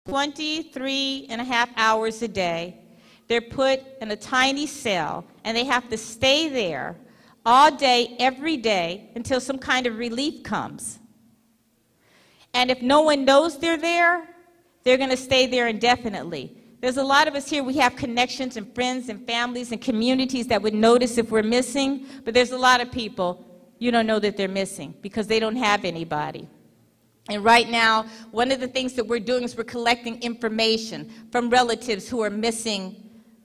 23.5 hours a day. They're put in a tiny cell, and they have to stay there all day, every day, until some kind of relief comes. And if no one knows they're there, they're going to stay there indefinitely. There's a lot of us here, we have connections and friends and families and communities that would notice if we're missing, but there's a lot of people, you don't know that they're missing because they don't have anybody. And right now, one of the things that we're doing is we're collecting information from relatives who are missing,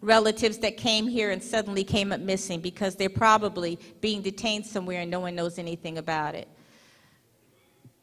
relatives that came here and suddenly came up missing because they're probably being detained somewhere and no one knows anything about it.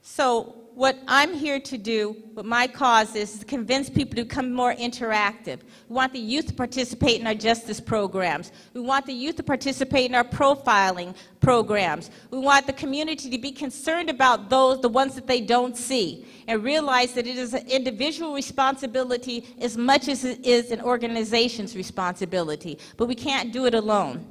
So what I'm here to do, what my cause is to convince people to become more interactive. We want the youth to participate in our justice programs. We want the youth to participate in our profiling programs. We want the community to be concerned about those, the ones that they don't see, and realize that it is an individual responsibility as much as it is an organization's responsibility. But we can't do it alone.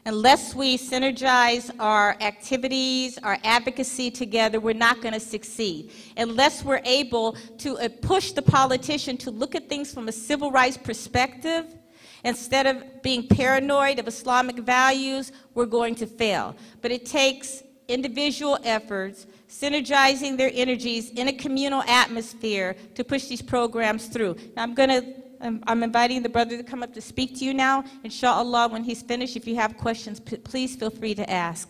Unless we synergize our activities, our advocacy together, we're not going to succeed. Unless we're able to push the politician to look at things from a civil rights perspective, instead of being paranoid of Islamic values, we're going to fail. But it takes individual efforts, synergizing their energies in a communal atmosphere to push these programs through. Now I'm inviting the brother to come up to speak to you now. Inshallah, when he's finished, if you have questions, please feel free to ask.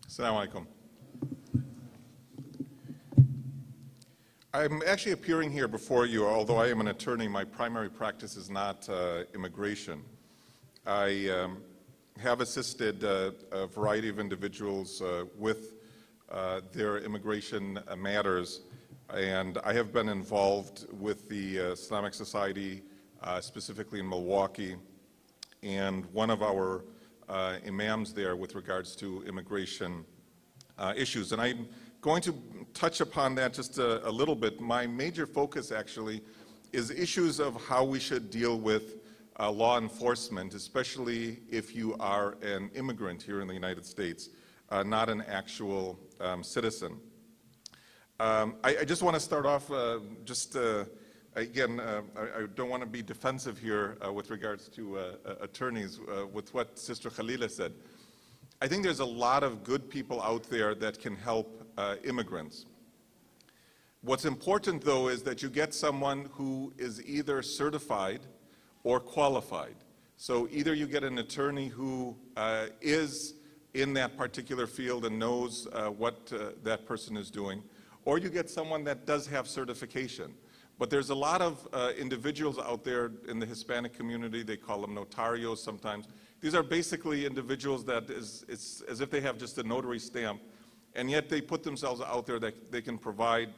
Assalamu alaikum. I'm actually appearing here before you, although I am an attorney, my primary practice is not immigration. I have assisted a variety of individuals with their immigration matters, and I have been involved with the Islamic Society, specifically in Milwaukee, and one of our imams there with regards to immigration issues. And I'm going to touch upon that just a little bit. My major focus actually is issues of how we should deal with law enforcement, especially if you are an immigrant here in the United States, not an actual citizen. I just want to start off again, I don't want to be defensive here with regards to attorneys with what Sister Khalila said. I think there's a lot of good people out there that can help immigrants. What's important, though, is that you get someone who is either certified or qualified. So either you get an attorney who is in that particular field and knows what that person is doing, or you get someone that does have certification. But there's a lot of individuals out there in the Hispanic community, they call them notarios sometimes. These are basically individuals that it's as if they have just a notary stamp, and yet they put themselves out there that they can provide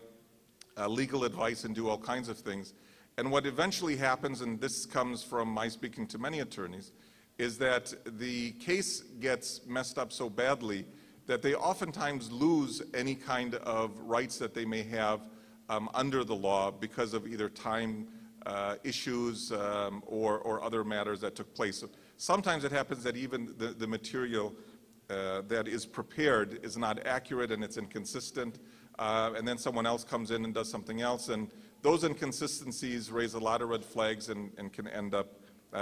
legal advice and do all kinds of things. And what eventually happens, and this comes from my speaking to many attorneys, is that the case gets messed up so badly that they oftentimes lose any kind of rights that they may have under the law because of either time issues or other matters that took place. So sometimes it happens that even the material that is prepared is not accurate and it's inconsistent, and then someone else comes in and does something else, and those inconsistencies raise a lot of red flags and can end up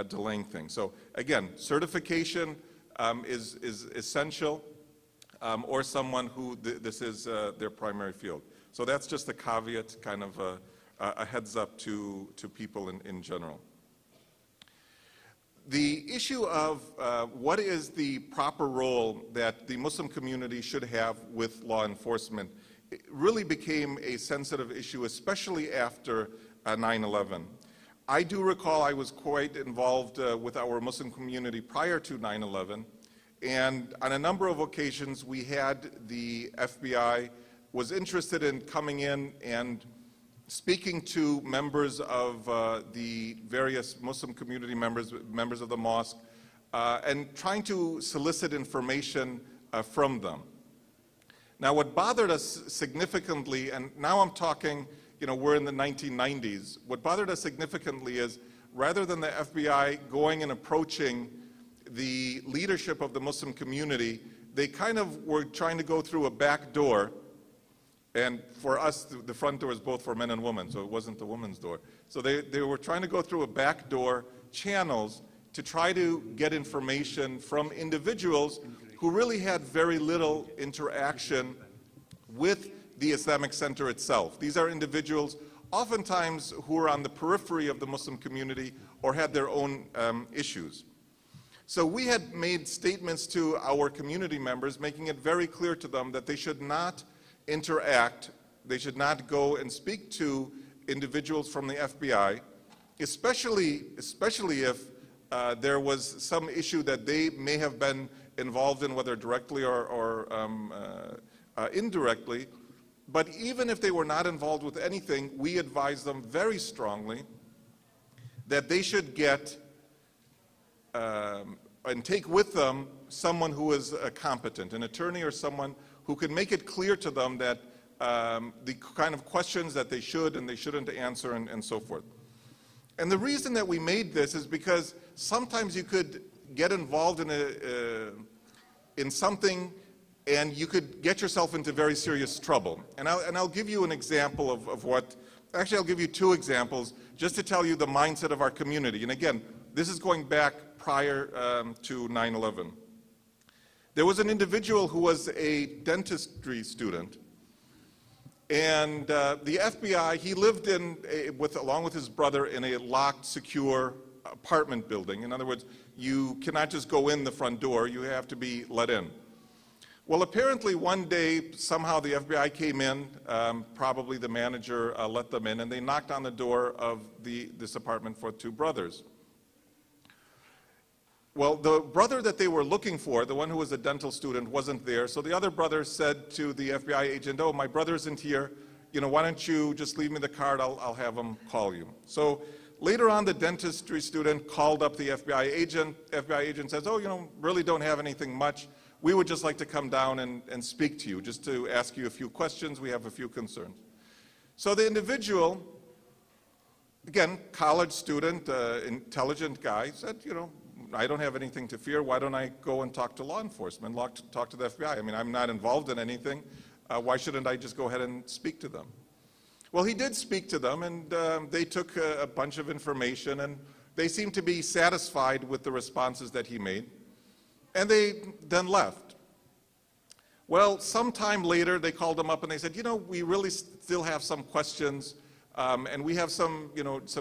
delaying things. So again, certification is essential, or someone who this is their primary field. So that's just a caveat, kind of a heads up to people in general. The issue of what is the proper role that the Muslim community should have with law enforcement really became a sensitive issue, especially after 9/11. I do recall I was quite involved with our Muslim community prior to 9/11, and on a number of occasions we had the FBI was interested in coming in and speaking to members of the various Muslim community members of the mosque, and trying to solicit information from them. Now, what bothered us significantly, and now I'm talking we're in the 1990s. What bothered us significantly is rather than the FBI going and approaching the leadership of the Muslim community, they kind of were trying to go through a back door. And for us, the front door is both for men and women, so it wasn't the woman's door. So they were trying to go through a back door channels to try to get information from individuals who really had very little interaction with the Islamic Center itself. These are individuals oftentimes who are on the periphery of the Muslim community or had their own issues. So we had made statements to our community members, making it very clear to them that they should not interact, they should not go and speak to individuals from the FBI, especially if there was some issue that they may have been involved in, whether directly or indirectly. But even if they were not involved with anything, we advised them very strongly that they should get and take with them someone who is competent, an attorney or someone who can make it clear to them that the kind of questions that they should and they shouldn't answer and so forth. And the reason that we made this is because sometimes you could get involved in something and you could get yourself into very serious trouble. And I'll give you an example of what, actually I'll give you two examples just to tell you the mindset of our community. And again, this is going back prior to 9/11. There was an individual who was a dentistry student, and the FBI, he lived along with his brother in a locked, secure apartment building. In other words, you cannot just go in the front door, you have to be let in. Well, apparently one day, somehow the FBI came in, probably the manager let them in, and they knocked on the door of this apartment for two brothers. Well, the brother that they were looking for, the one who was a dental student, wasn't there. So the other brother said to the FBI agent, "Oh, my brother isn't here. Why don't you just leave me the card? I'll have him call you." So later on, the dentistry student called up the FBI agent. FBI agent says, "Oh, really don't have anything much. We would just like to come down and speak to you, just to ask you a few questions. We have a few concerns." So the individual, again, college student, intelligent guy, said, "I don't have anything to fear. Why don't I go and talk to law enforcement, talk to the FBI? I mean, I'm not involved in anything. Why shouldn't I just go ahead and speak to them?" Well, he did speak to them, and they took a bunch of information, and they seemed to be satisfied with the responses that he made, and they then left. Well, sometime later, they called him up and they said, "We really still have some questions, and we have some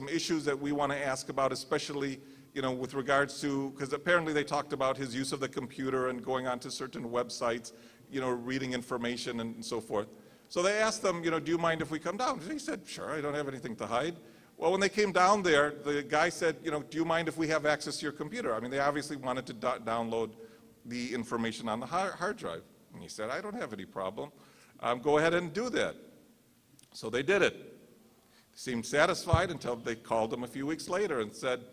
issues that we want to ask about, especially with regards to," because apparently they talked about his use of the computer and going onto certain websites, reading information and so forth. So they asked them, "Do you mind if we come down?" He said, "Sure, I don't have anything to hide." Well, when they came down there, the guy said, "Do you mind if we have access to your computer?" I mean, they obviously wanted to download the information on the hard drive. And he said, "I don't have any problem. Go ahead and do that." So they did it. They seemed satisfied until they called him a few weeks later and said,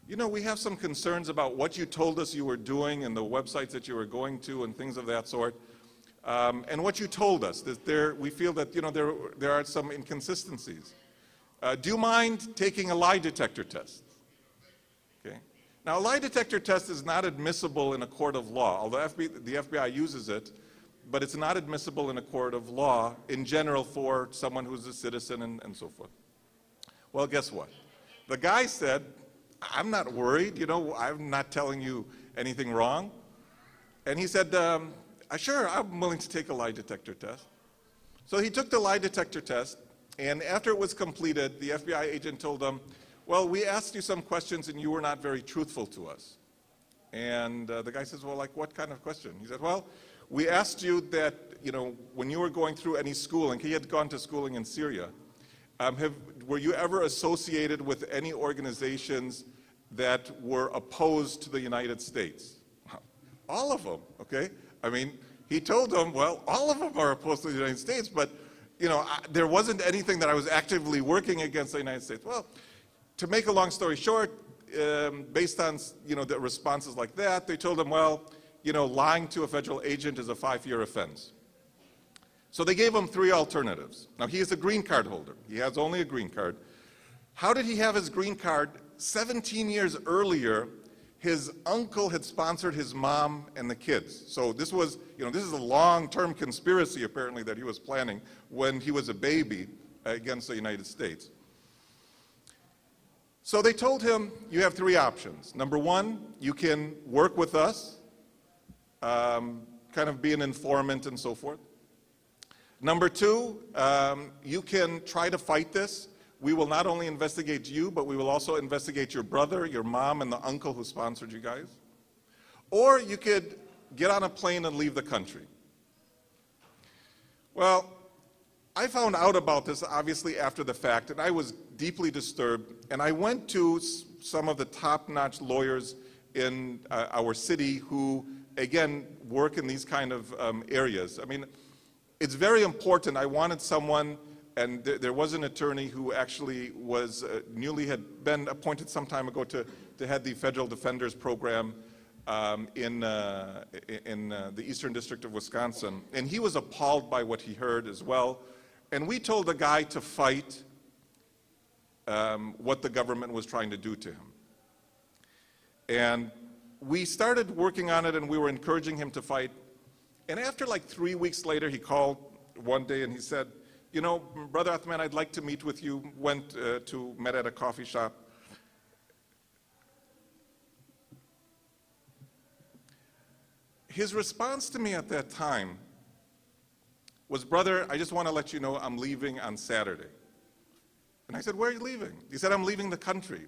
"We have some concerns about what you told us you were doing and the websites that you were going to and things of that sort. And what you told us, that we feel that there are some inconsistencies. Do you mind taking a lie detector test?" Okay. Now, a lie detector test is not admissible in a court of law, although the FBI uses it, but it's not admissible in a court of law in general for someone who's a citizen and so forth. Well, guess what? The guy said, "I'm not worried, I'm not telling you anything wrong." And he said, "Sure, I'm willing to take a lie detector test." So he took the lie detector test, and after it was completed, the FBI agent told him, "Well, we asked you some questions and you were not very truthful to us." And the guy says, "Well, like what kind of question?" He said, "Well, we asked you that, when you were going through any schooling," he had gone to schooling in Syria, "were you ever associated with any organizations that were opposed to the United States?" All of them, okay? I mean, he told them, "Well, all of them are opposed to the United States, but, there wasn't anything that I was actively working against the United States." Well, to make a long story short, based on, the responses like that, they told him, "Well, lying to a federal agent is a 5-year offense." So they gave him 3 alternatives. Now, he is a green card holder. He has only a green card. How did he have his green card? 17 years earlier, his uncle had sponsored his mom and the kids. So this was, this is a long-term conspiracy, apparently, that he was planning when he was a baby against the United States. So they told him, you have 3 options. Number 1, you can work with us, kind of be an informant and so forth. Number 2, you can try to fight this. We will not only investigate you, but we will also investigate your brother, your mom, and the uncle who sponsored you guys. Or you could get on a plane and leave the country. Well, I found out about this obviously after the fact, and I was deeply disturbed. And I went to some of the top-notch lawyers in our city who, again, work in these kind of areas. I mean, it's very important. I wanted someone, and there was an attorney who actually was had been appointed some time ago to head the Federal Defenders Program in the Eastern District of Wisconsin. And he was appalled by what he heard as well. And we told the guy to fight what the government was trying to do to him. And we started working on it, and we were encouraging him to fight. And after like 3 weeks later, he called one day and he said, Brother Othman, I'd like to meet with you. Met at a coffee shop. His response to me at that time was, brother, I just want to let you know I'm leaving on Saturday. And I said, where are you leaving? He said, I'm leaving the country.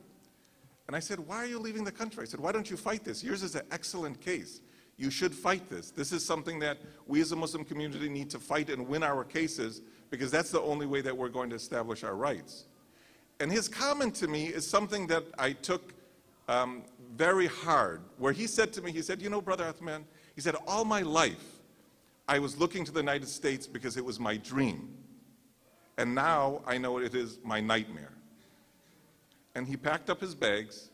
And I said, why are you leaving the country? I said, why don't you fight this? Yours is an excellent case. You should fight this. This is something that we as a Muslim community need to fight and win our cases, because that's the only way that we're going to establish our rights. And his comment to me is something that I took very hard, where he said to me, he said, Brother Othman, he said, all my life, I was looking to the United States because it was my dream. And now I know it is my nightmare. And he packed up his bags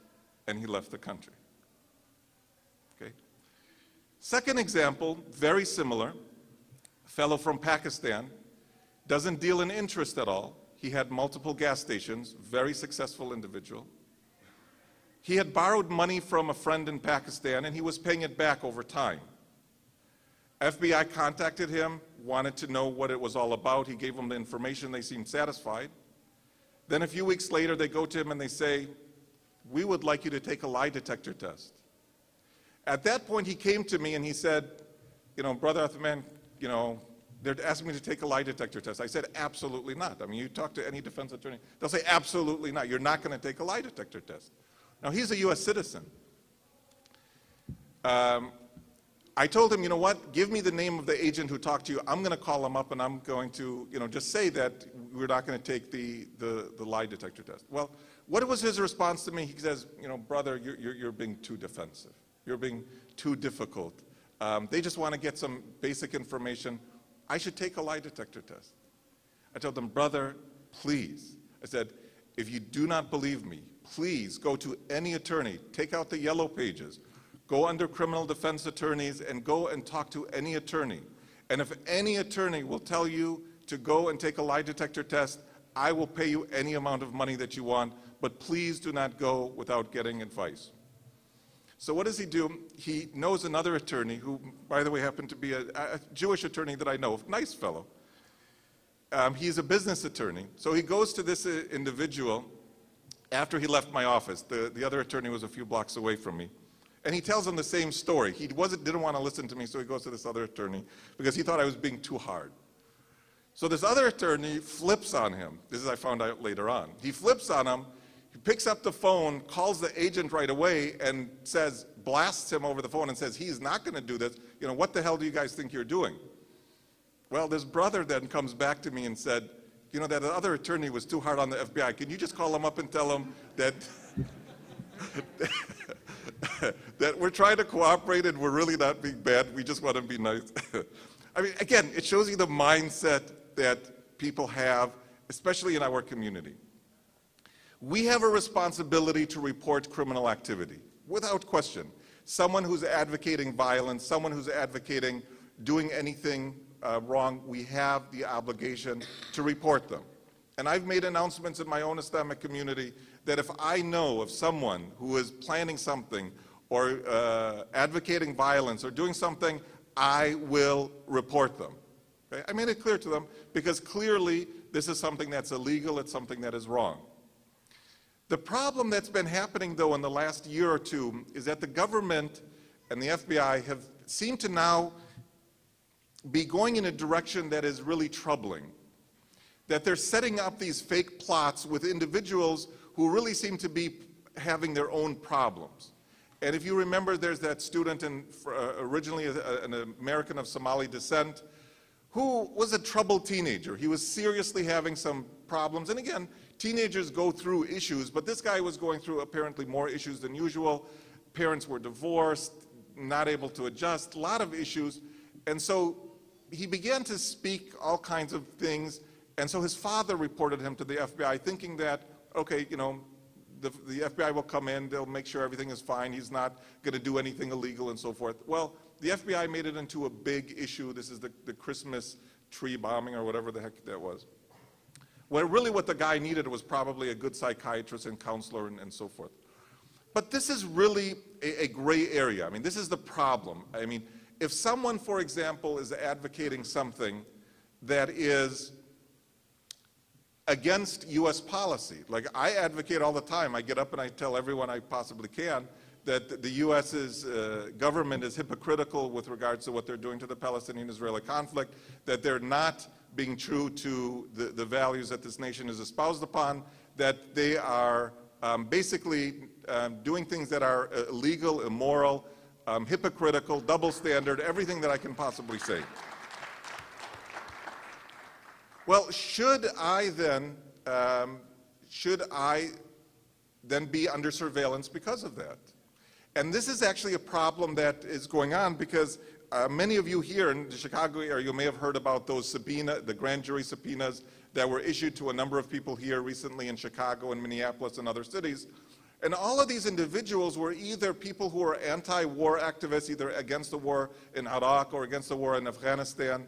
and he left the country. Okay. Second example, very similar, a fellow from Pakistan, doesn't deal in interest at all. He had multiple gas stations, very successful individual. He had borrowed money from a friend in Pakistan and he was paying it back over time. FBI contacted him, wanted to know what it was all about. He gave them the information. They seemed satisfied. Then a few weeks later, they go to him and they say, we would like you to take a lie detector test. At that point, he came to me and he said, Brother Othman, they're asking me to take a lie detector test. I said, absolutely not. I mean, you talk to any defense attorney, they'll say, absolutely not. You're not going to take a lie detector test. Now, he's a U.S. citizen. I told him, give me the name of the agent who talked to you. I'm going to call him up and I'm going to, just say that we're not going to take the lie detector test. Well, what was his response to me? He says, brother, you're being too defensive. You're being too difficult. They just want to get some basic information. I should take a lie detector test. I told him, brother, please. I said, if you do not believe me, please go to any attorney, take out the yellow pages, go under criminal defense attorneys and go and talk to any attorney. And if any attorney will tell you to go and take a lie detector test, I will pay you any amount of money that you want, but please do not go without getting advice. So what does he do? He knows another attorney who, by the way, happened to be a Jewish attorney that I know, nice fellow. He's a business attorney. So he goes to this individual after he left my office. The other attorney was a few blocks away from me. And he tells him the same story. He didn't want to listen to me, so he goes to this other attorney because he thought I was being too hard. So this other attorney flips on him. This is I found out later on. He flips on him. He picks up the phone, calls the agent right away, and blasts him over the phone and says, he's not going to do this. What the hell do you guys think you're doing? Well, this brother then comes back to me and said, that other attorney was too hard on the FBI. Can you just call him up and tell him that that we're trying to cooperate and we're really not being bad, we just want to be nice. I mean, again, it shows you the mindset that people have, especially in our community. We have a responsibility to report criminal activity, without question. Someone who's advocating violence, someone who's advocating doing anything wrong, we have the obligation to report them. And I've made announcements in my own Islamic community that if I know of someone who is planning something or advocating violence or doing something, I will report them. Okay? I made it clear to them because clearly this is something that's illegal, it's something that is wrong. The problem that's been happening, though, in the last year or two is that the government and the FBI have seemed to now be going in a direction that is really troubling. That they're setting up these fake plots with individuals who really seem to be having their own problems. And if you remember, there's that student, originally an American of Somali descent, who was a troubled teenager. He was seriously having some problems. And again, teenagers go through issues, but this guy was going through apparently more issues than usual. Parents were divorced, not able to adjust, a lot of issues. And so he began to speak all kinds of things. And so his father reported him to the FBI, thinking that, okay, you know, the FBI will come in, they'll make sure everything is fine, he's not going to do anything illegal and so forth. Well, the FBI made it into a big issue. This is the Christmas tree bombing or whatever the heck that was. Well, really what the guy needed was probably a good psychiatrist and counselor and so forth. But this is really a gray area. I mean, this is the problem. I mean, if someone, for example, is advocating something that is against U.S. policy, like I advocate all the time, I get up and I tell everyone I possibly can that the U.S.'s government is hypocritical with regards to what they're doing to the Palestinian-Israeli conflict, that they're not being true to the values that this nation is espoused upon, that they are basically doing things that are illegal, immoral, hypocritical, double standard, everything that I can possibly say. Well, should I then be under surveillance because of that? And this is actually a problem that is going on because many of you here in the Chicago area, you may have heard about those the grand jury subpoenas that were issued to a number of people here recently in Chicago and Minneapolis and other cities. And all of these individuals were either people who were anti-war activists, either against the war in Iraq or against the war in Afghanistan,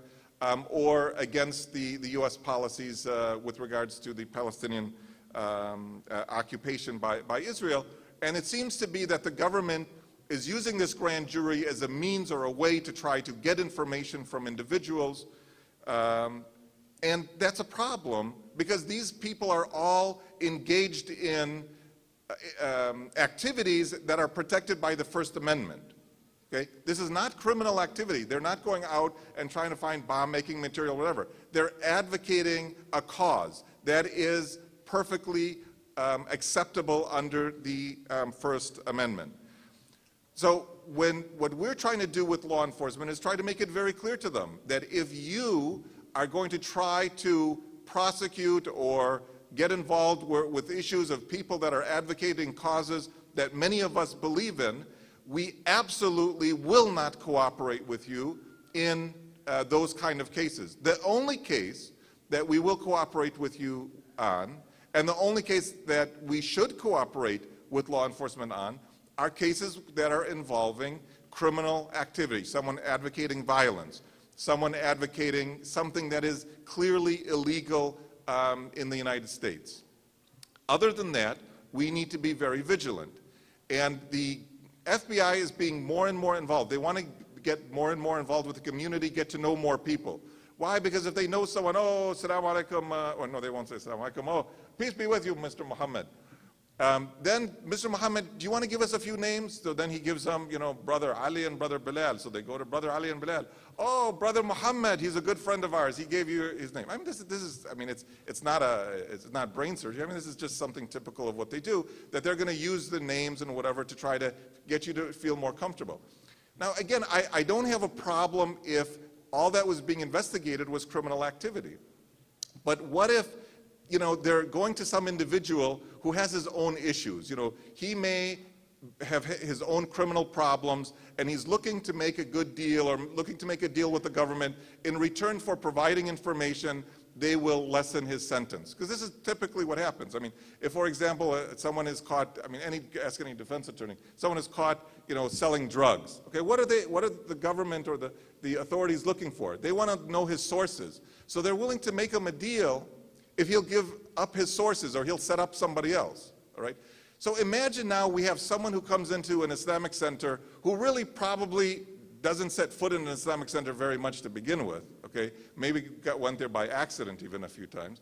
or against the U.S. policies with regards to the Palestinian occupation by Israel. And it seems to be that the government is using this grand jury as a means or a way to try to get information from individuals. And that's a problem because these people are all engaged in activities that are protected by the First Amendment. Okay? This is not criminal activity. They're not going out and trying to find bomb-making material, whatever. They're advocating a cause that is perfectly acceptable under the First Amendment. So what we're trying to do with law enforcement is try to make it very clear to them that if you are going to try to prosecute or get involved with issues of people that are advocating causes that many of us believe in, we absolutely will not cooperate with you in those kind of cases. The only case that we will cooperate with you on, and the only case that we should cooperate with law enforcement on, are cases that are involving criminal activity, someone advocating violence, someone advocating something that is clearly illegal in the United States. Other than that, we need to be very vigilant. And the FBI is being more and more involved. They want to get more and more involved with the community, get to know more people. Why? Because if they know someone, oh, Assalamu alaikum, or no, they won't say Assalamu alaikum, oh, peace be with you, Mr. Muhammad. Then, Mr. Muhammad, do you want to give us a few names? So then he gives them, you know, Brother Ali and Brother Bilal. So they go to Brother Ali and Bilal. Oh, Brother Muhammad, he's a good friend of ours. He gave you his name. I mean, it's not brain surgery. I mean, this is just something typical of what they do, that they're going to use the names and whatever to try to get you to feel more comfortable. Now, again, I don't have a problem if all that was being investigated was criminal activity. But what if, you know, they're going to some individual who has his own issues. You know, he may have his own criminal problems, and he's looking to make a good deal or looking to make a deal with the government in return for providing information they will lessen his sentence. Because this is typically what happens. I mean, if, for example, someone is caught, I mean, ask any defense attorney, someone is caught, selling drugs. Okay, what are the government or the authorities looking for? They want to know his sources. So they're willing to make him a deal if he'll give up his sources or he'll set up somebody else, all right? So imagine now we have someone who comes into an Islamic center who really probably doesn't set foot in an Islamic center very much to begin with, okay? Maybe went there by accident even a few times.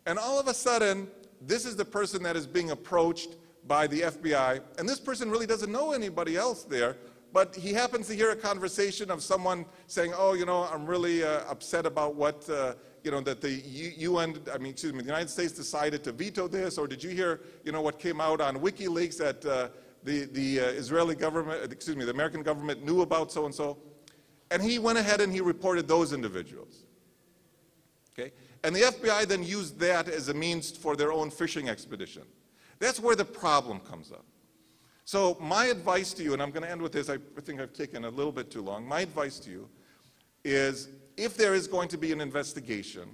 And all of a sudden, this is the person that is being approached by the FBI, and this person really doesn't know anybody else there, but he happens to hear a conversation of someone saying, oh, I'm really upset about what, that the the United States decided to veto this, or did you hear, what came out on WikiLeaks that the Israeli government, the American government knew about so-and-so? And he went ahead and he reported those individuals, okay? And the FBI then used that as a means for their own fishing expedition. That's where the problem comes up. So my advice to you, and I'm going to end with this, I think I've taken a little bit too long. My advice to you is if there is going to be an investigation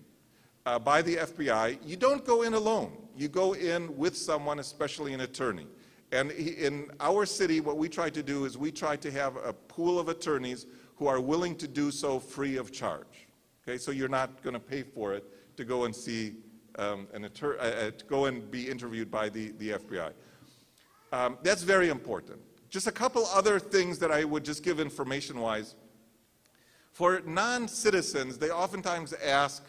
by the FBI, you don't go in alone. You go in with someone, especially an attorney. And in our city, what we try to do is we try to have a pool of attorneys who are willing to do so free of charge. Okay, so you're not going to pay for it to go and see to go and be interviewed by the FBI. That's very important. Just a couple other things that I would just give information-wise. For non-citizens, they oftentimes ask,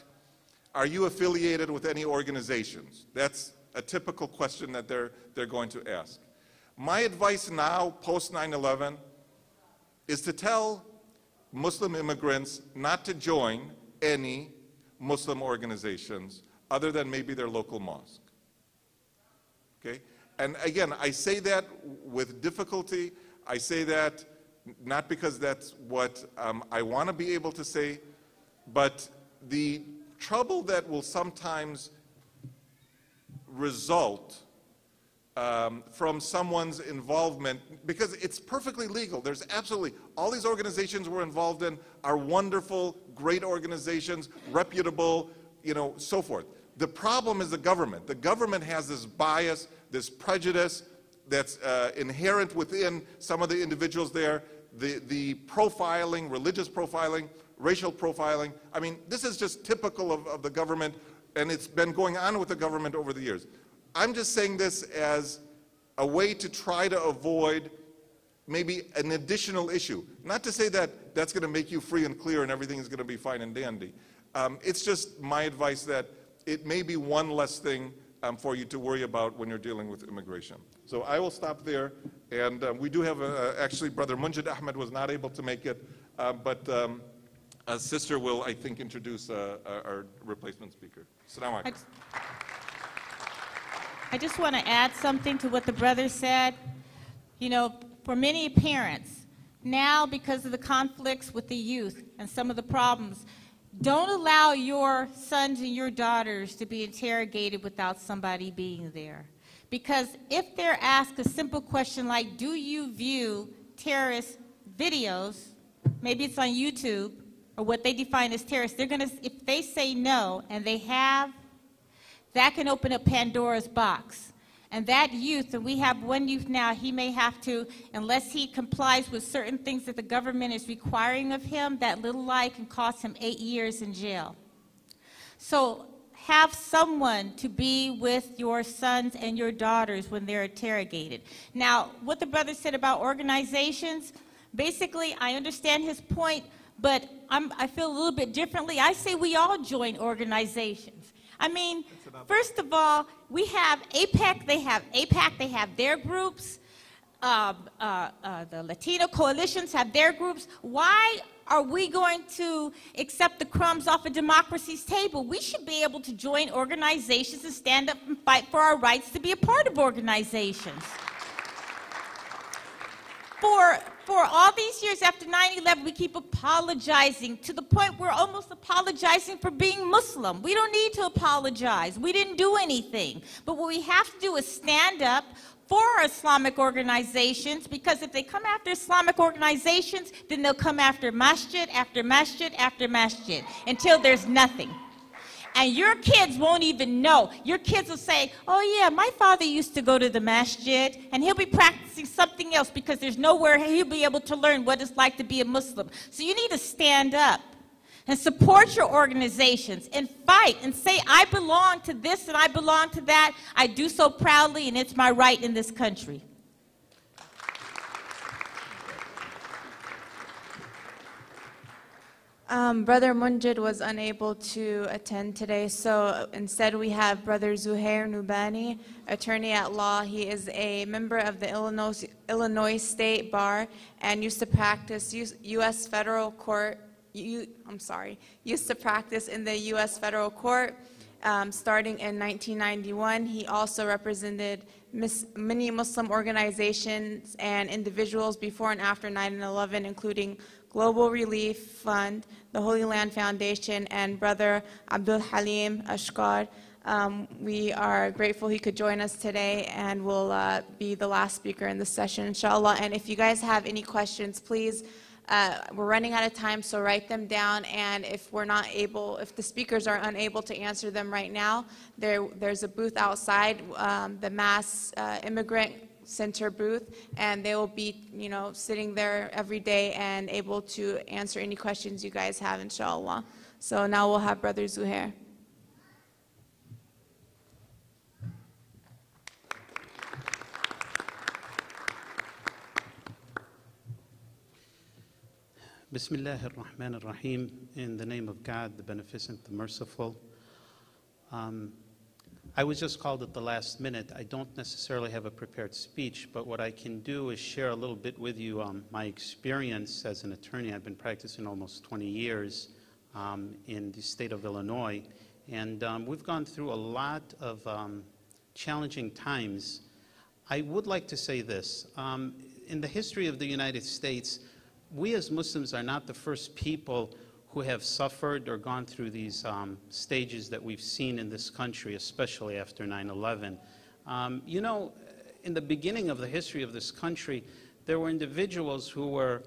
are you affiliated with any organizations? That's a typical question that they're going to ask. My advice now, post 9/11, is to tell Muslim immigrants not to join any Muslim organizations other than maybe their local mosque. Okay? And again, I say that with difficulty. I say that not because that's what I want to be able to say, but the trouble that will sometimes result from someone's involvement, because it's perfectly legal. There's absolutely, all these organizations we're involved in are wonderful, great organizations, reputable, so forth. The problem is the government. The government has this bias, this prejudice that's inherent within some of the individuals there, the profiling, religious profiling, racial profiling. I mean, this is just typical of the government, and it's been going on with the government over the years. I'm just saying this as a way to try to avoid maybe an additional issue. Not to say that that's going to make you free and clear and everything is going to be fine and dandy. It's just my advice that it may be one less thing for you to worry about when you're dealing with immigration. So I will stop there, and we do have, actually, Brother Munjid Ahmad was not able to make it, but a sister will, I think, introduce our replacement speaker. Assalamu alaikum. I just want to add something to what the brother said. For many parents, now because of the conflicts with the youth and some of the problems, don't allow your sons and your daughters to be interrogated without somebody being there. Because if they're asked a simple question like, do you view terrorist videos, maybe it's on YouTube, or what they define as terrorist, if they say no, and they have, that can open up Pandora's box. And that youth, and we have one youth now, he may have to, unless he complies with certain things that the government is requiring of him, that little lie can cost him 8 years in jail. So have someone to be with your sons and your daughters when they're interrogated. Now, what the brother said about organizations, basically, I understand his point, but I feel a little bit differently. I say we all join organizations. I mean, first of all, we have APEC, they have their groups. The Latino coalitions have their groups. Why are we going to accept the crumbs off of democracy's table? We should be able to join organizations and stand up and fight for our rights to be a part of organizations. For all these years after 9/11, we keep apologizing to the point we're almost apologizing for being Muslim. We don't need to apologize. We didn't do anything. But what we have to do is stand up for Islamic organizations, because if they come after Islamic organizations, then they'll come after masjid after masjid after masjid until there's nothing. And your kids won't even know. Your kids will say, oh yeah, my father used to go to the masjid, and he'll be practicing something else because there's nowhere he'll be able to learn what it's like to be a Muslim. So you need to stand up and support your organizations and fight and say, I belong to this and I belong to that. I do so proudly, and it's my right in this country. Brother Munjid was unable to attend today, so instead we have Brother Zuhair Nubani, attorney at law. He is a member of the Illinois State Bar and used to practice U.S. federal court. Used to practice in the U.S. federal court starting in 1991. He also represented many Muslim organizations and individuals before and after 9/11, including Global Relief Fund, the Holy Land Foundation, and Brother Abdul Halim Ashkar. We are grateful he could join us today and will be the last speaker in this session, inshallah. And if you guys have any questions, please, we're running out of time, so write them down. And if the speakers are unable to answer them right now, there's a booth outside, the Mass Immigrant Center booth, and they will be, sitting there every day and able to answer any questions you guys have, inshallah. So now we'll have Brother Zuhair. Bismillah ar-Rahman ar-Rahim, in the name of God, the Beneficent, the Merciful. I was just called at the last minute. I don't necessarily have a prepared speech, but what I can do is share a little bit with you my experience as an attorney. I've been practicing almost 20 years in the state of Illinois, and we've gone through a lot of challenging times. I would like to say this. In the history of the United States, we as Muslims are not the first people who have suffered or gone through these stages that we've seen in this country, especially after 9/11. In the beginning of the history of this country, there were individuals who were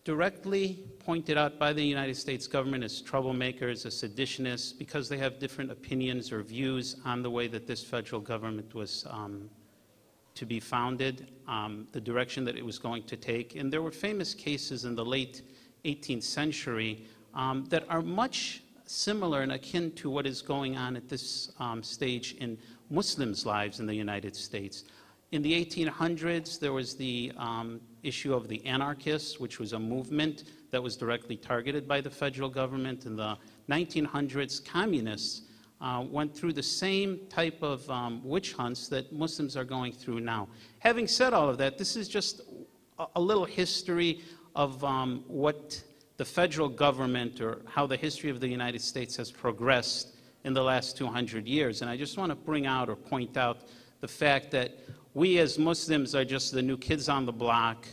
directly pointed out by the United States government as troublemakers, as seditionists, because they have different opinions or views on the way that this federal government was to be founded, the direction that it was going to take. And there were famous cases in the late 18th century that are much similar and akin to what is going on at this stage in Muslims' lives in the United States. In the 1800s, there was the issue of the anarchists, which was a movement that was directly targeted by the federal government. In the 1900s, communists went through the same type of witch hunts that Muslims are going through now. Having said all of that, this is just a little history of what the federal government, or how the history of the United States has progressed in the last 200 years. And I just want to bring out or point out the fact that we as Muslims are just the new kids on the block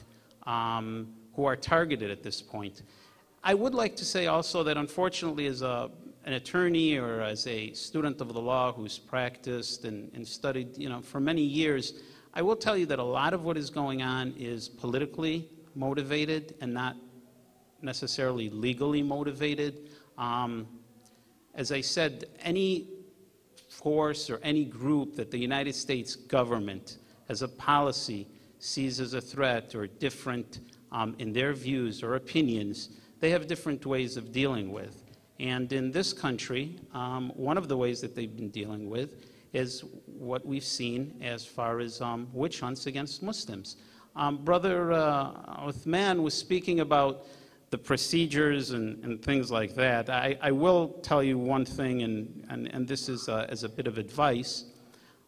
who are targeted at this point. I would like to say also that unfortunately, as an attorney or as a student of the law who's practiced and studied, for many years, I will tell you that a lot of what is going on is politically motivated and not necessarily legally motivated. As I said, any force or any group that the United States government as a policy sees as a threat or different in their views or opinions, they have different ways of dealing with. And in this country, one of the ways that they've been dealing with is what we've seen as far as witch hunts against Muslims. Brother Othman was speaking about the procedures and things like that. I will tell you one thing, and this is as a bit of advice.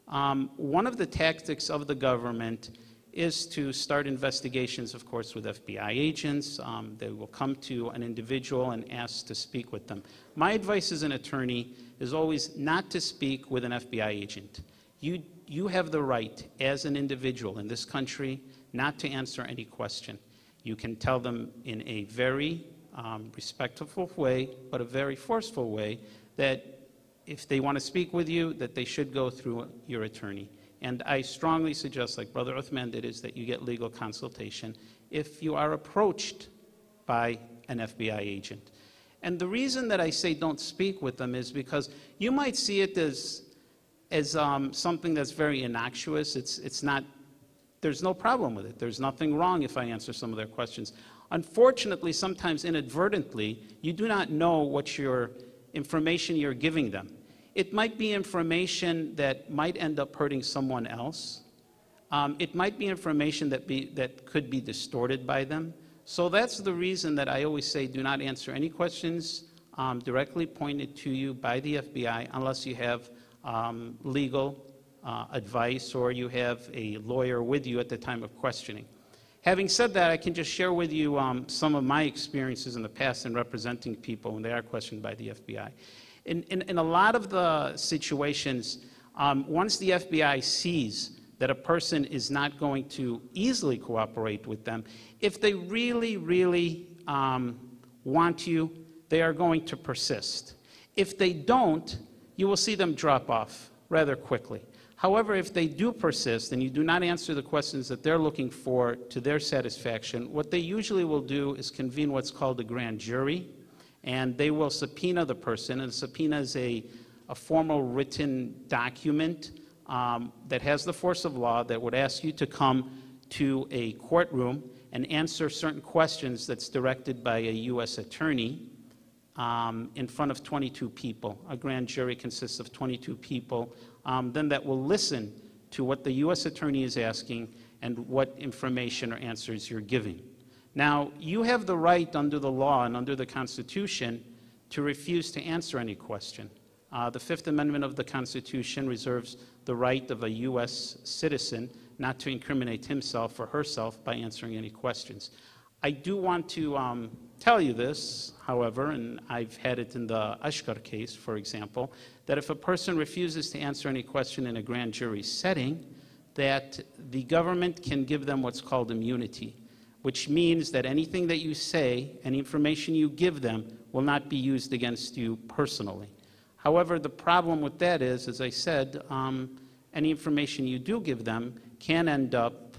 One of the tactics of the government is to start investigations, of course, with FBI agents. They will come to an individual and ask to speak with them. My advice as an attorney is always not to speak with an FBI agent. You have the right as an individual in this country not to answer any question. You can tell them in a very respectful way, but a very forceful way, that if they want to speak with you, that they should go through your attorney. And I strongly suggest, like Brother Uthman did, is that you get legal consultation if you are approached by an FBI agent. And the reason that I say don't speak with them is because you might see it as something that's very innocuous. It's not, there's no problem with it. There's nothing wrong if I answer some of their questions. Unfortunately, sometimes inadvertently, you do not know what information you're giving them. It might be information that might end up hurting someone else. It might be information that could be distorted by them. So that's the reason that I always say do not answer any questions directly pointed to you by the FBI unless you have legal advice or you have a lawyer with you at the time of questioning. Having said that, I can just share with you some of my experiences in the past in representing people when they are questioned by the FBI. In a lot of the situations, once the FBI sees that a person is not going to easily cooperate with them, if they really, really want you, they are going to persist. If they don't, you will see them drop off rather quickly. However, if they do persist and you do not answer the questions that they're looking for to their satisfaction, what they usually will do is convene what's called a grand jury, and they will subpoena the person. And a subpoena is a formal written document that has the force of law that would ask you to come to a courtroom and answer certain questions that's directed by a U.S. attorney in front of 22 people. A grand jury consists of 22 people. Then that will listen to what the U.S. attorney is asking and what information or answers you're giving. Now, you have the right under the law and under the Constitution to refuse to answer any question. The Fifth Amendment of the Constitution reserves the right of a U.S. citizen not to incriminate himself or herself by answering any questions. I do want to tell you this, however, and I've had it in the Ashkar case, for example, that if a person refuses to answer any question in a grand jury setting, that the government can give them what's called immunity, which means that anything that you say, any information you give them, will not be used against you personally. However, the problem with that is, as I said, any information you do give them can end up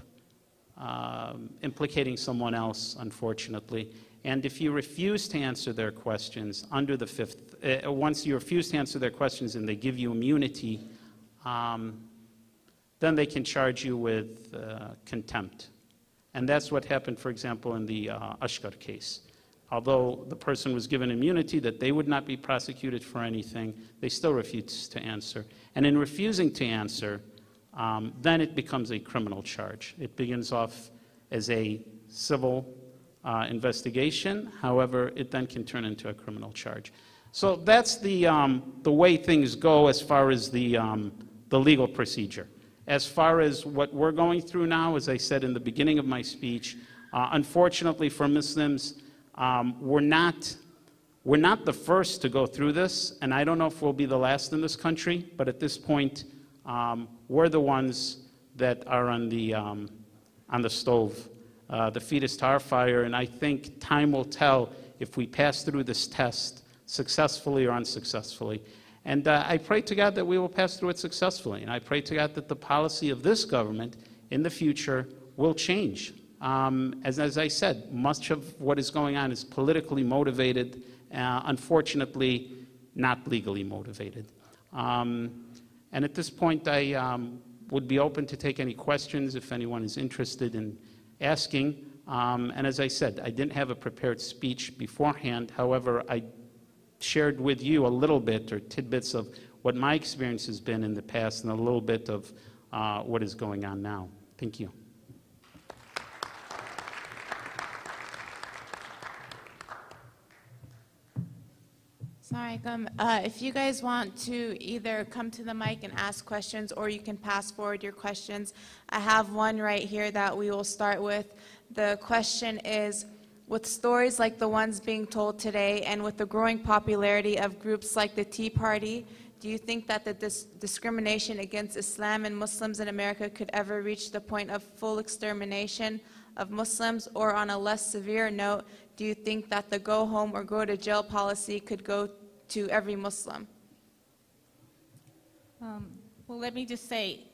implicating someone else, unfortunately. And if you refuse to answer their questions under the Fifth, once you refuse to answer their questions and they give you immunity, then they can charge you with contempt. And that's what happened, for example, in the Ashkar case. Although the person was given immunity that they would not be prosecuted for anything, they still refused to answer. And in refusing to answer, then it becomes a criminal charge. It begins off as a civil investigation. However, it then can turn into a criminal charge. So that's the way things go as far as the legal procedure. As far as what we're going through now, as I said in the beginning of my speech, unfortunately for Muslims, we're not the first to go through this, and I don't know if we'll be the last in this country, but at this point, we're the ones that are on the stove. The feet is tar fire, and I think time will tell if we pass through this test successfully or unsuccessfully. And I pray to God that we will pass through it successfully, and I pray to God that the policy of this government in the future will change. As I said, much of what is going on is politically motivated, unfortunately not legally motivated. And at this point, I would be open to take any questions if anyone is interested in asking. And as I said, I didn't have a prepared speech beforehand. However, I shared with you a little bit or tidbits of what my experience has been in the past and a little bit of what is going on now. Thank you. If you guys want to either come to the mic and ask questions or you can pass forward your questions, I have one right here that we will start with. The question is, with stories like the ones being told today and with the growing popularity of groups like the Tea Party, do you think that the discrimination against Islam and Muslims in America could ever reach the point of full extermination of Muslims? Or on a less severe note, do you think that the go home or go to jail policy could go to every Muslim? Well, let me just say,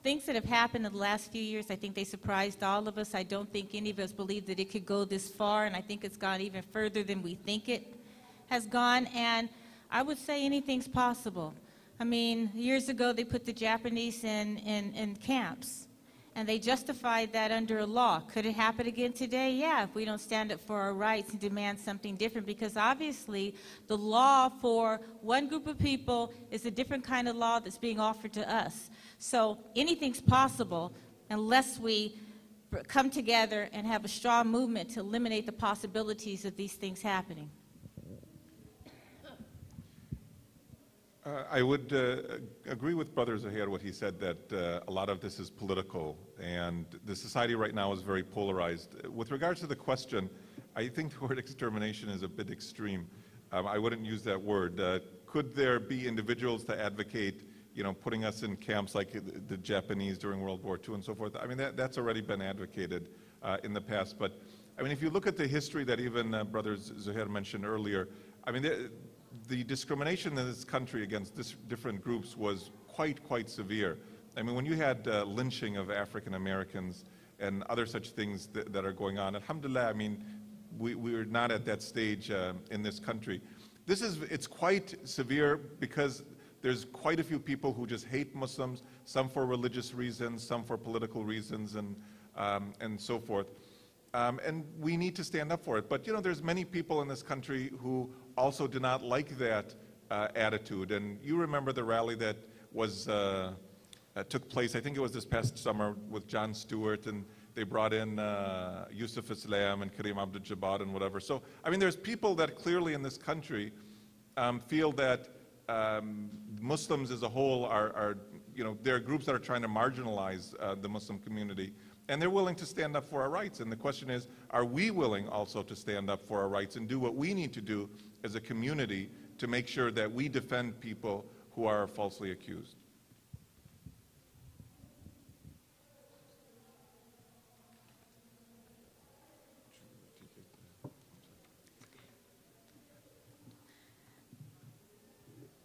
things that have happened in the last few years, I think they surprised all of us. I don't think any of us believed that it could go this far, and I think it's gone even further than we think it. has gone, and I would say anything's possible. I mean, years ago they put the Japanese in camps, and they justified that under a law. Could it happen again today? Yeah, if we don't stand up for our rights and demand something different, because obviously the law for one group of people is a different kind of law that's being offered to us. So anything's possible unless we come together and have a strong movement to eliminate the possibilities of these things happening. I would agree with Brother Zahir what he said, that a lot of this is political, and the society right now is very polarized. With regards to the question, I think the word extermination is a bit extreme. I wouldn't use that word. Could there be individuals to advocate, putting us in camps like the Japanese during World War II and so forth? I mean, that's already been advocated in the past. But I mean, if you look at the history that even Brother Zahir mentioned earlier, I mean, the discrimination in this country against different groups was quite severe. I mean, when you had lynching of African Americans and other such things that are going on, alhamdulillah, I mean, we're not at that stage in this country. It's quite severe because there's quite a few people who just hate Muslims, some for religious reasons, some for political reasons, and so forth. And we need to stand up for it. But there's many people in this country who also do not like that attitude. And you remember the rally that took place, I think it was this past summer, with Jon Stewart, and they brought in Yusuf Islam and Kareem Abdul-Jabbar and whatever. So, I mean, there's people that clearly in this country feel that Muslims as a whole are there are groups that are trying to marginalize the Muslim community, and they're willing to stand up for our rights. And the question is, are we willing also to stand up for our rights and do what we need to do as a community to make sure that we defend people who are falsely accused?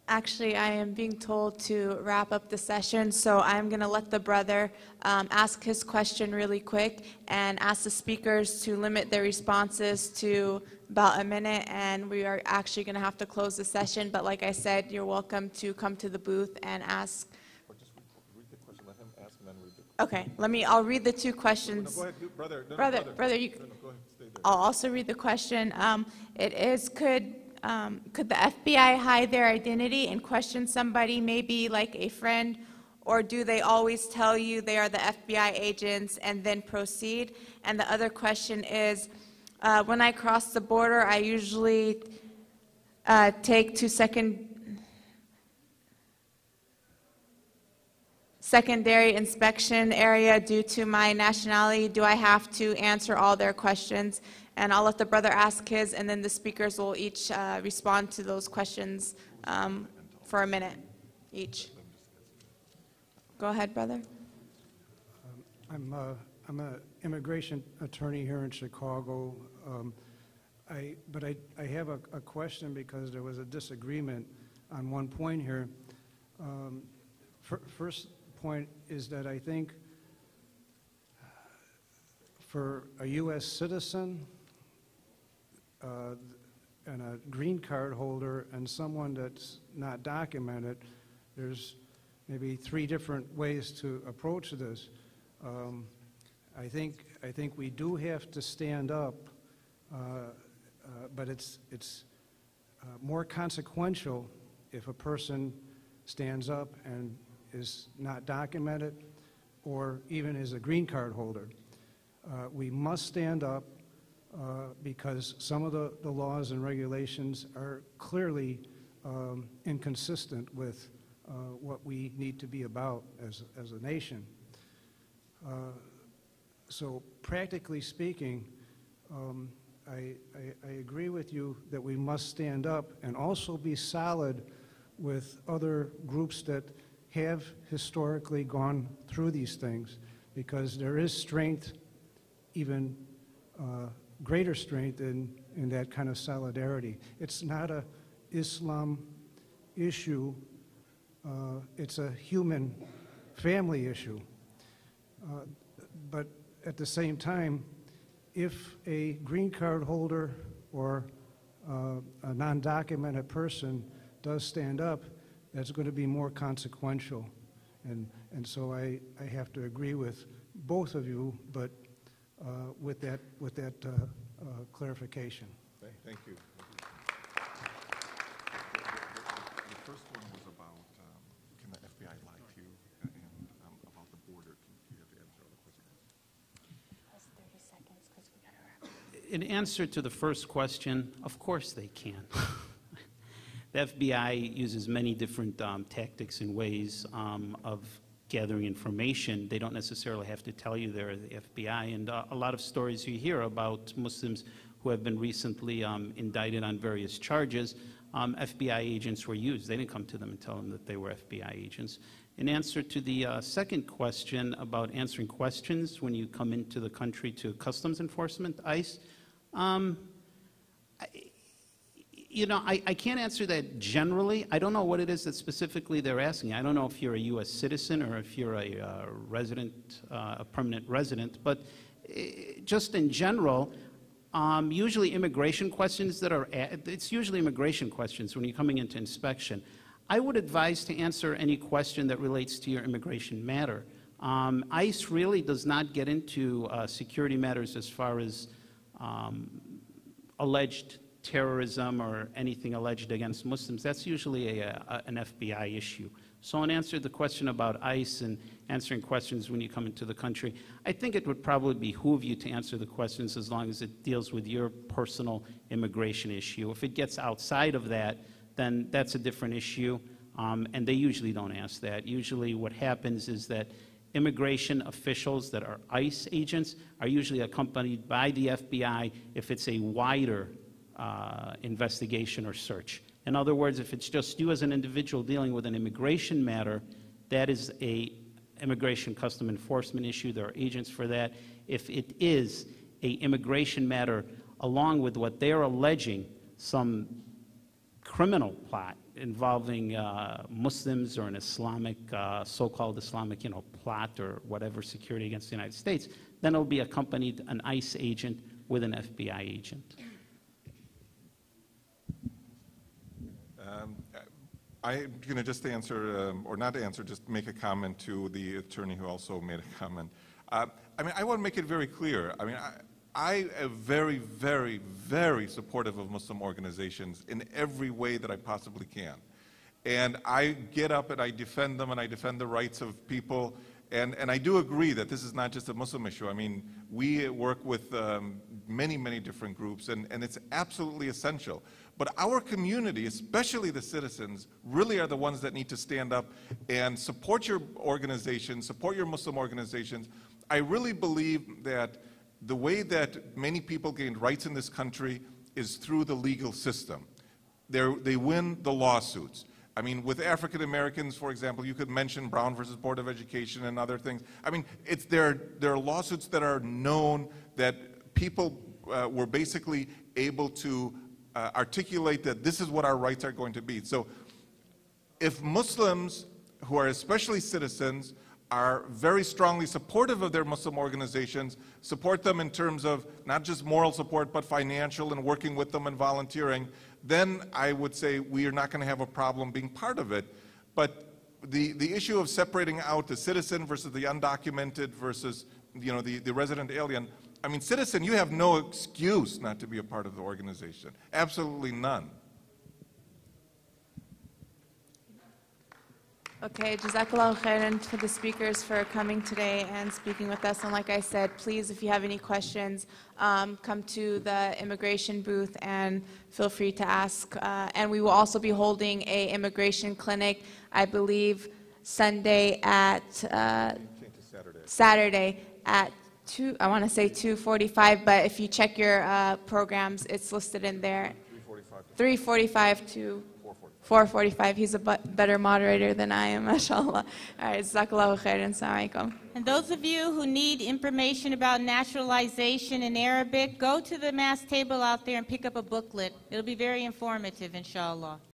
Actually, I am being told to wrap up the session, so I'm going to let the brother ask his question really quick and ask the speakers to limit their responses to about a minute, and we are actually going to have to close the session. But like I said, you're welcome to come to the booth and ask. Or just read the question, let him ask and then read the question. Okay, I'll read the two questions. No, go ahead, brother. No, Brother, no, brother, you. No, go ahead, stay there. I'll also read the question. It is, could the FBI hide their identity and question somebody, maybe like a friend, or do they always tell you they are the FBI agents and then proceed? And the other question is, when I cross the border, I usually take to secondary inspection area due to my nationality. Do I have to answer all their questions? And I'll let the brother ask his, and then the speakers will each respond to those questions for a minute each. Go ahead, brother. I'm an immigration attorney here in Chicago. But I have a question because there was a disagreement on one point here. First point is that I think for a U.S. citizen and a green card holder and someone that's not documented, there's maybe 3 different ways to approach this. I think we do have to stand up, but it's more consequential if a person stands up and is not documented or even is a green card holder. We must stand up because some of the laws and regulations are clearly inconsistent with what we need to be about as a nation. So practically speaking, I agree with you that we must stand up and also be solid with other groups that have historically gone through these things, because there is strength, even greater strength in that kind of solidarity. It's not a Islam issue, it's a human family issue. But at the same time, if a green card holder or a non-documented person does stand up, that's going to be more consequential. And so I have to agree with both of you, but with that clarification. Thank you. The first one was about can the FBI lie to you, and about the border. You have to answer all the questions. That's 30 seconds because we got to wrap. In answer to the first question, of course they can. The FBI uses many different tactics and ways of gathering information. They don't necessarily have to tell you they're the FBI. And a lot of stories you hear about Muslims who have been recently indicted on various charges, FBI agents were used. They didn't come to them and tell them that they were FBI agents. In answer to the second question about answering questions when you come into the country to customs enforcement, ICE, I can't answer that generally. I don't know what it is that specifically they're asking. I don't know if you're a U.S. citizen or if you're a resident, a permanent resident, but just in general, usually immigration questions it's usually immigration questions when you're coming into inspection. I would advise to answer any question that relates to your immigration matter. ICE really does not get into security matters as far as alleged terrorism or anything alleged against Muslims. That's usually an FBI issue. So in answer to the question about ICE and answering questions when you come into the country, I think it would probably behoove you to answer the questions as long as it deals with your personal immigration issue. If it gets outside of that, then that's a different issue, and they usually don't ask that. Usually what happens is that immigration officials that are ICE agents are usually accompanied by the FBI if it's a wider investigation or search. In other words, if it's just you as an individual dealing with an immigration matter, that is a immigration custom enforcement issue. There are agents for that. If it is a immigration matter along with what they're alleging, some criminal plot involving Muslims or an Islamic, so-called Islamic, plot or whatever, security against the United States, then it'll be accompanied an ICE agent with an FBI agent. I'm going to just answer, or not answer, just make a comment to the attorney who also made a comment. I want to make it very clear. I am very, very, very supportive of Muslim organizations in every way that I possibly can. And I get up and I defend them and I defend the rights of people. And I do agree that this is not just a Muslim issue. We work with many, many different groups, and it's absolutely essential. But our community, especially the citizens, really are the ones that need to stand up and support your organizations, support your Muslim organizations. I really believe that the way that many people gained rights in this country is through the legal system. They win the lawsuits. With African Americans, for example, you could mention Brown versus Board of Education and other things. There are lawsuits that are known that people were basically able to articulate that this is what our rights are going to be. So if Muslims, who are especially citizens, are very strongly supportive of their Muslim organizations, support them in terms of not just moral support, but financial and working with them and volunteering, then I would say we are not going to have a problem being part of it. But the issue of separating out the citizen versus the undocumented versus the resident alien, citizen, you have no excuse not to be a part of the organization. Absolutely none. Okay, Jazakallahu khairan for the speakers for coming today and speaking with us. And like I said, please, if you have any questions, come to the immigration booth and feel free to ask. And we will also be holding an immigration clinic, I believe, Sunday at Saturday at 2:45, but if you check your programs, it's listed in there. 3:45 to 4:45. He's a better moderator than I am, mashallah. All right, jazakallahu khairan. Assalamu alaikum. And those of you who need information about naturalization in Arabic, go to the mass table out there and pick up a booklet. It'll be very informative, inshallah.